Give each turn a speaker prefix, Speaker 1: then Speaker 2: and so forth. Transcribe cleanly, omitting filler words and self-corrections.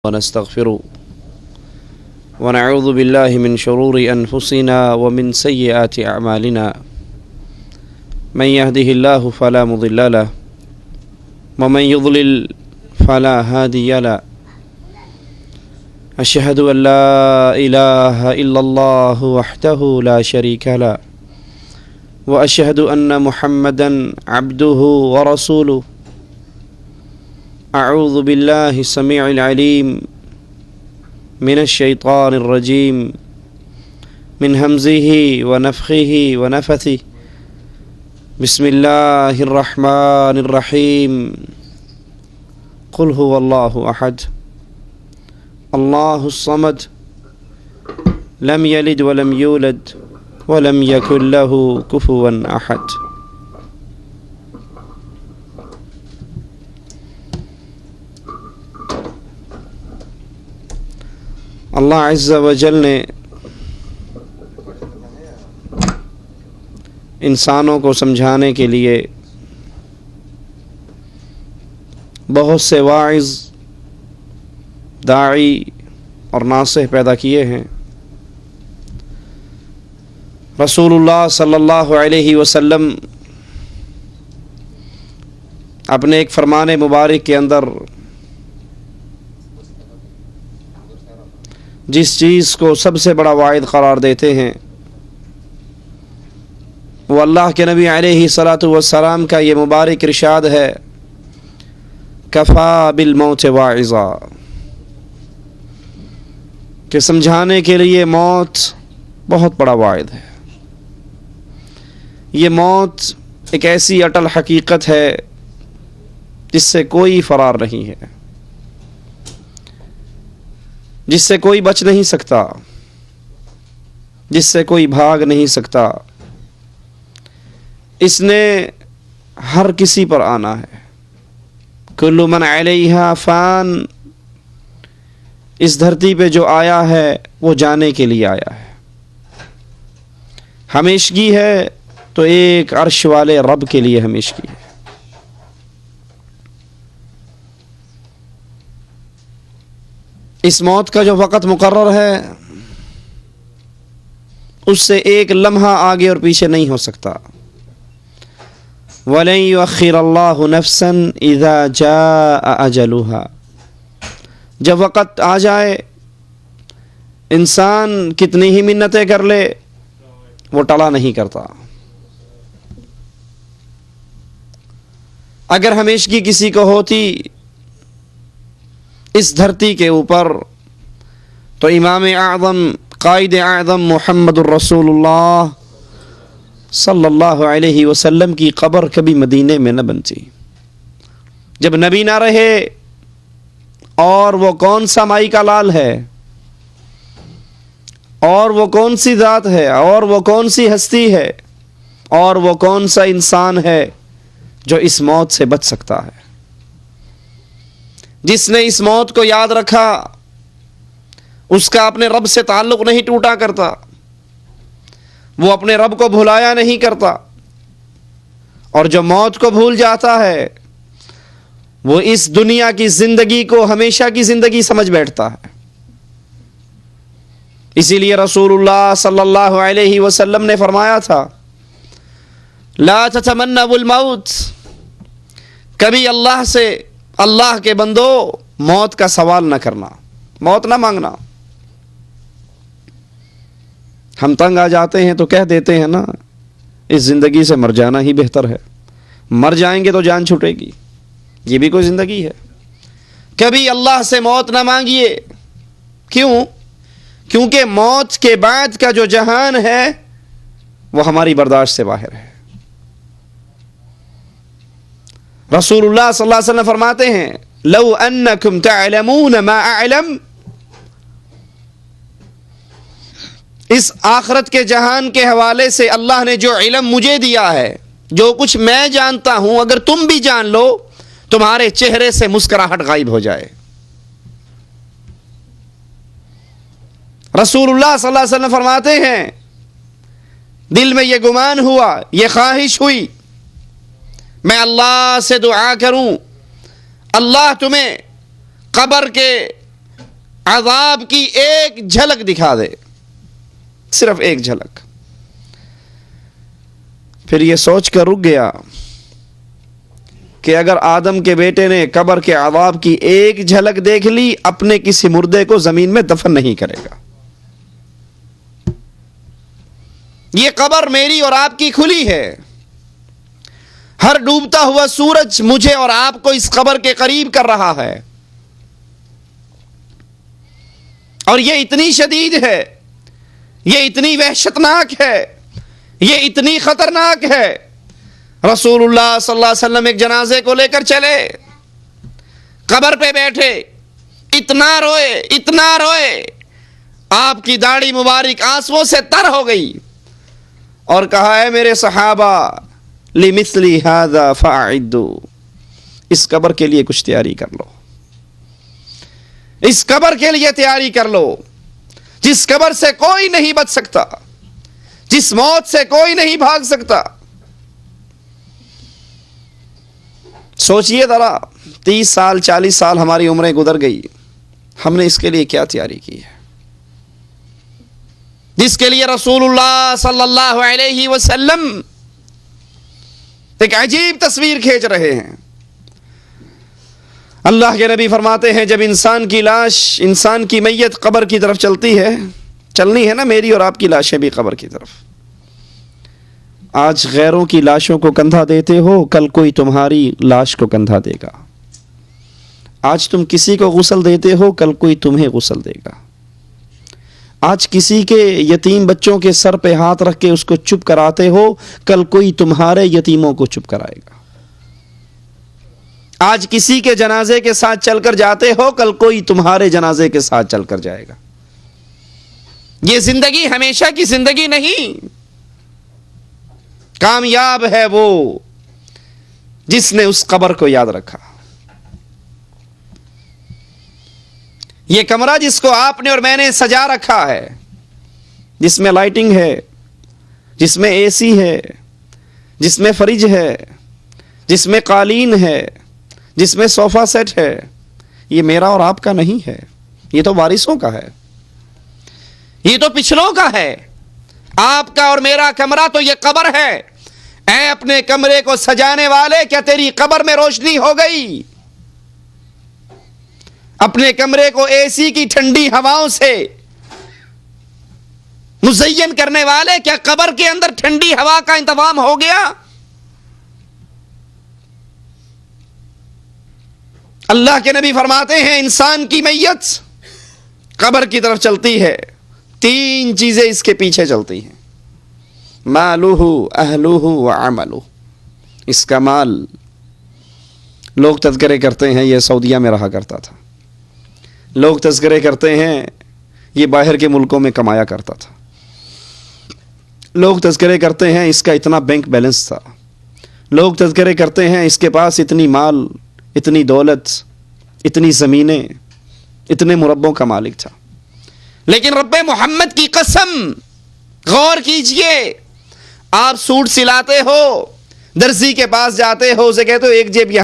Speaker 1: ونستغفره ونعوذ بالله من شرور أنفسنا ومن سيئات أعمالنا من يهده الله فلا مضل له ومن يضلل فلا هادي له أشهد أن لا إله إلا الله وحده لا شريك له وأشهد أن محمدا عبده ورسوله أعوذ بالله السميع العليم من الشيطان الرجيم من همزه ونفخه ونفثه بسم الله الرحمن الرحيم قل هو الله أحد الله الصمد لم يلد ولم يولد ولم يكن له كفوا أحد. اللہ عز و جل نے انسانوں کو سمجھانے کے لیے بہت سے واعظ، داعی اور ناصح پیدا کیے ہیں۔ رسول اللہ صلی اللہ علیہ وسلم اپنے ایک فرمان مبارک کے اندر جس چیز کو سب سے بڑا واعظ قرار دیتے ہیں وہ اللہ کے نبی علیہ الصلاۃ والسلام کا یہ مبارک ارشاد ہے، کفا بالموت واعظا، کہ سمجھانے کے لیے موت بہت بڑا واعظ ہے۔ یہ موت ایک ایسی اٹل حقیقت ہے جس سے کوئی فرار نہیں ہے، جس سے کوئی بچ نہیں سکتا، جس سے کوئی بھاگ نہیں سکتا۔ اس نے ہر کسی پر آنا ہے۔ کل من علیہا فان، اس دھرتی پہ جو آیا ہے وہ جانے کے لیے آیا ہے۔ ہمیشگی ہے تو ایک عرش والے رب کے لیے ہمیشگی ہے۔ اس موت کا جو وقت مقرر ہے اس سے ایک لمحہ آگے اور پیچھے نہیں ہو سکتا۔ وَلَن يُؤَخِّرَ اللَّهُ نَفْسًا إِذَا جَاءَ أَجَلُهَا، جب وقت آ جائے انسان کتنی ہی منتیں کر لے وہ ٹلا نہیں کرتا۔ اگر ہمیشگی کسی کو ہوتی اس دھرتی کے اوپر تو امام اعظم قائد اعظم محمد الرسول اللہ صلی اللہ علیہ وسلم کی قبر کبھی مدینے میں نہ بنتی۔ جب نبی نہ رہے اور وہ کون سا مائی کا لال ہے، اور وہ کون سی ذات ہے، اور وہ کون سی ہستی ہے، اور وہ کون سا انسان ہے جو اس موت سے بچ سکتا ہے؟ جس نے اس موت کو یاد رکھا اس کا اپنے رب سے تعلق نہیں ٹوٹا کرتا، وہ اپنے رب کو بھلایا نہیں کرتا، اور جو موت کو بھول جاتا ہے وہ اس دنیا کی زندگی کو ہمیشہ کی زندگی سمجھ بیٹھتا ہے۔ اسی لیے رسول اللہ صلی اللہ علیہ وسلم نے فرمایا تھا، لا تتمنوا الموت، کبھی اللہ سے، اللہ کے بندو موت کا سوال نہ کرنا، موت نہ مانگنا۔ ہم تنگ آ جاتے ہیں تو کہہ دیتے ہیں نا، اس زندگی سے مر جانا ہی بہتر ہے، مر جائیں گے تو جان چھوٹے گی، یہ بھی کوئی زندگی ہے؟ کبھی اللہ سے موت نہ مانگیے۔ کیوں؟ کیونکہ موت کے بعد کا جو جہان ہے وہ ہماری برداشت سے باہر ہے۔ رسول اللہ صلی اللہ علیہ وسلم فرماتے ہیں، لو انکم تعلمون ما اعلم، اس آخرت کے جہان کے حوالے سے اللہ نے جو علم مجھے دیا ہے، جو کچھ میں جانتا ہوں، اگر تم بھی جان لو تمہارے چہرے سے مسکراہٹ غائب ہو جائے۔ رسول اللہ صلی اللہ علیہ وسلم فرماتے ہیں، دل میں یہ گمان ہوا، یہ خواہش ہوئی، میں اللہ سے دعا کروں اللہ تمہیں قبر کے عذاب کی ایک جھلک دکھا دے، صرف ایک جھلک. پھر یہ سوچ کر رک گیا کہ اگر آدم کے بیٹے نے قبر کے عذاب کی ایک جھلک دیکھ لی، اپنے کسی مردے کو زمین میں دفن نہیں کرے گا. یہ قبر میری اور آپ کی کھلی ہے. ہر ڈوبتا ہوا سورج مجھے اور آپ کو اس قبر کے قریب کر رہا ہے، اور یہ اتنی شدید ہے، یہ اتنی وحشتناک ہے، یہ اتنی خطرناک ہے. رسول اللہ صلی اللہ علیہ وسلم ایک جنازے کو لے کر چلے، قبر پہ بیٹھے، اتنا روئے اتنا روئے، آپ کی داڑھی مبارک آنسوؤں سے تر ہو گئی، اور کہا ہے میرے صحابہ لِمِثْلِ هَذَا فَأَعِدُّوا، اس قبر کے لیے کچھ تیاری کر لو، اس قبر کے لیے تیاری کر لو، جس قبر سے کوئی نہیں بچ سکتا، جس موت سے کوئی نہیں بھاگ سکتا. سوچئے ذرا، 30 سال 40 سال ہماری عمریں گزر گئی، ہم نے اس کے لیے کیا تیاری کی ہے، جس کے لیے رسول اللہ صلی اللہ علیہ وسلم ایک عجیب تصویر کھینچ رہے ہیں. اللہ کے نبی فرماتے ہیں جب انسان کی لاش، انسان کی میت قبر کی طرف چلتی ہے، چلنی ہے نا میری اور آپ کی لاشیں بھی قبر کی طرف. آج غیروں کی لاشوں کو کندھا دیتے ہو، کل کوئی تمہاری لاش کو کندھا دے گا. آج تم کسی کو غسل دیتے ہو، کل کوئی تمہیں غسل دے گا. آج کسی کے یتیم بچوں کے سر پہ ہاتھ رکھ کے اس کو چپ کراتے ہو، کل کوئی تمہارے یتیموں کو چپ کرائے گا. آج کسی کے جنازے کے ساتھ چل کر جاتے ہو، کل کوئی تمہارے جنازے کے ساتھ چل کر جائے گا. یہ زندگی ہمیشہ کی زندگی نہیں. کامیاب ہے وہ جس نے اس قبر کو یاد رکھا. یہ کمرہ جس کو آپ نے اور میں نے سجا رکھا ہے، جس میں لائٹنگ ہے، جس میں اے سی ہے، جس میں فریج ہے، جس میں قالین ہے، جس میں صوفہ سیٹ ہے، یہ میرا اور آپ کا نہیں ہے، یہ تو وارثوں کا ہے، یہ تو پچھلوں کا ہے. آپ کا اور میرا کمرہ تو یہ قبر ہے. اے اپنے کمرے کو سجانے والے، کیا تیری قبر میں روشنی ہو گئی؟ اپنے کمرے کو اے سی کی ٹھنڈی ہواؤں سے مزین کرنے والے، کیا قبر کے اندر ٹھنڈی ہوا کا انتظام ہو گیا؟ اللہ کے نبی فرماتے ہیں انسان کی میت قبر کی طرف چلتی ہے، 3 چیزیں اس کے پیچھے چلتی ہیں: مالہ، اہلہ وعملہ. اس کا مال، لوگ تذکرے کرتے ہیں یہ سعودیہ میں رہا کرتا تھا، لوگ تذکرے کرتے ہیں یہ باہر کے ملکوں میں کمایا کرتا تھا، لوگ تذکرے کرتے ہیں اس کا اتنا بینک بیلنس تھا، لوگ تذکرے کرتے ہیں اس کے پاس اتنی مال، اتنی دولت، اتنی زمینیں، اتنے مربوں کا مالک تھا. لیکن رب محمد کی قسم، غور کیجئے، آپ سوٹ سلاتے ہو، درزی کے پاس جاتے ہو، اسے کہتے ہو ایک جیب یہاں